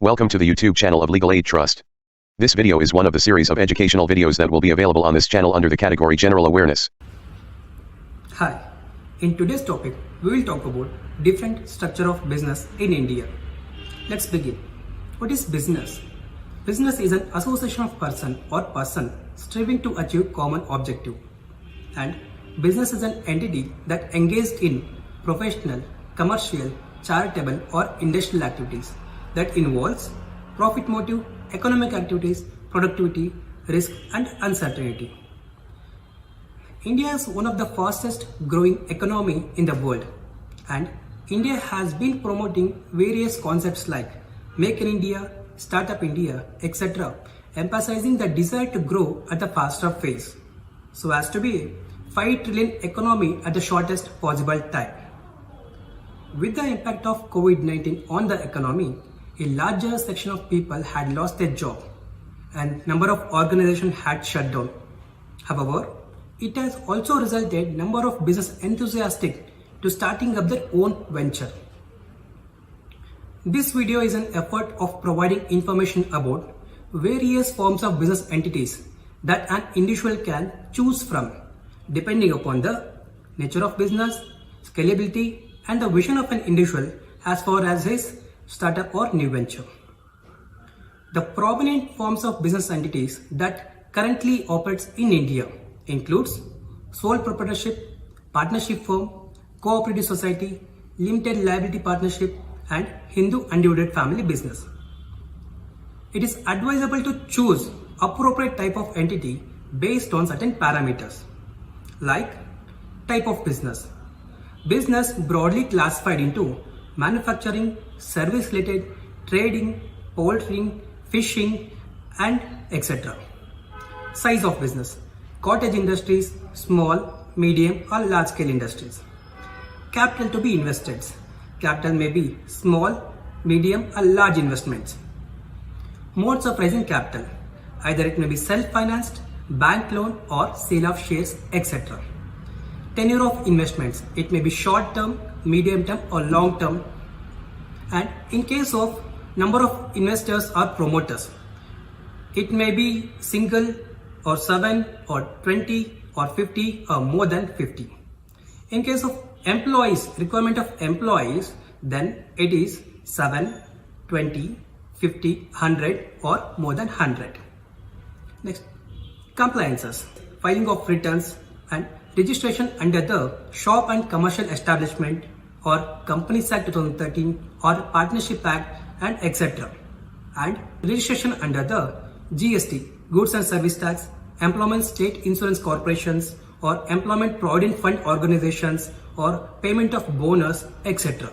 Welcome to the YouTube channel of Legal Aid Trust. This video is one of the series of educational videos that will be available on this channel under the category General Awareness. Hi, in today's topic, we will talk about different structure of business in India. Let's begin. What is business? Business is an association of person or person striving to achieve common objective. And business is an entity that engaged in professional, commercial, charitable or industrial activities that involves profit motive, economic activities, productivity, risk and uncertainty. India is one of the fastest growing economy in the world, and India has been promoting various concepts like Make in India, Startup India, etc., emphasizing the desire to grow at the faster pace so as to be a 5 trillion economy at the shortest possible time. With the impact of COVID-19 on the economy, a larger section of people had lost their job and number of organizations had shut down. However, it has also resulted number of business enthusiastic to starting up their own venture. This video is an effort of providing information about various forms of business entities that an individual can choose from depending upon the nature of business, scalability and the vision of an individual as far as his startup or new venture. The prominent forms of business entities that currently operates in India includes sole proprietorship, partnership firm, cooperative society, limited liability partnership and Hindu undivided family business. It is advisable to choose appropriate type of entity based on certain parameters like type of business. Business broadly classified into manufacturing, service related, trading, poultry, fishing and etc. Size of business: cottage industries, small, medium or large scale industries. Capital to be invested: capital may be small, medium or large investments. Modes of raising capital: either it may be self-financed, bank loan or sale of shares, etc. Tenure of investments: it may be short term, medium term or long term. And in case of number of investors or promoters, it may be single or 7 or 20 or 50 or more than 50. In case of employees, requirement of employees, then it is 7, 20, 50, 100 or more than 100. Next, compliances: filing of returns and registration under the Shop and Commercial Establishment or Companies Act 2013 or Partnership Act and etc. And registration under the GST, Goods and Service Tax, Employment State Insurance Corporations or Employment Provident Fund Organizations or payment of bonus, etc.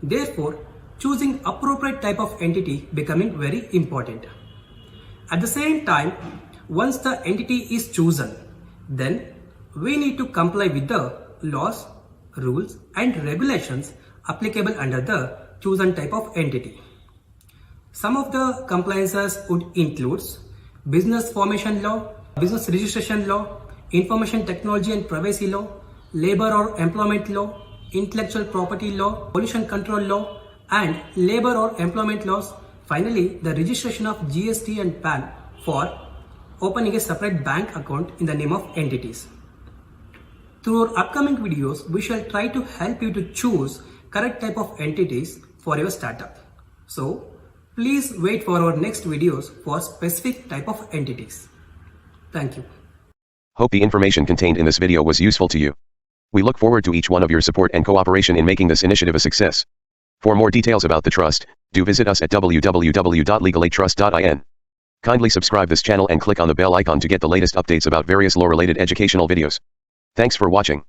Therefore, choosing appropriate type of entity becoming very important. At the same time, once the entity is chosen, then we need to comply with the laws, rules and regulations applicable under the chosen type of entity. Some of the compliances would include business formation law, business registration law, information technology and privacy law, labor or employment law, intellectual property law, pollution control law and labor or employment laws. Finally, the registration of GST and PAN for opening a separate bank account in the name of entities. Through our upcoming videos, we shall try to help you to choose correct type of entities for your startup. So, please wait for our next videos for specific type of entities. Thank you. Hope the information contained in this video was useful to you. We look forward to each one of your support and cooperation in making this initiative a success. For more details about the trust, do visit us at www.legalaidtrust.in. Kindly subscribe this channel and click on the bell icon to get the latest updates about various law-related educational videos. Thanks for watching.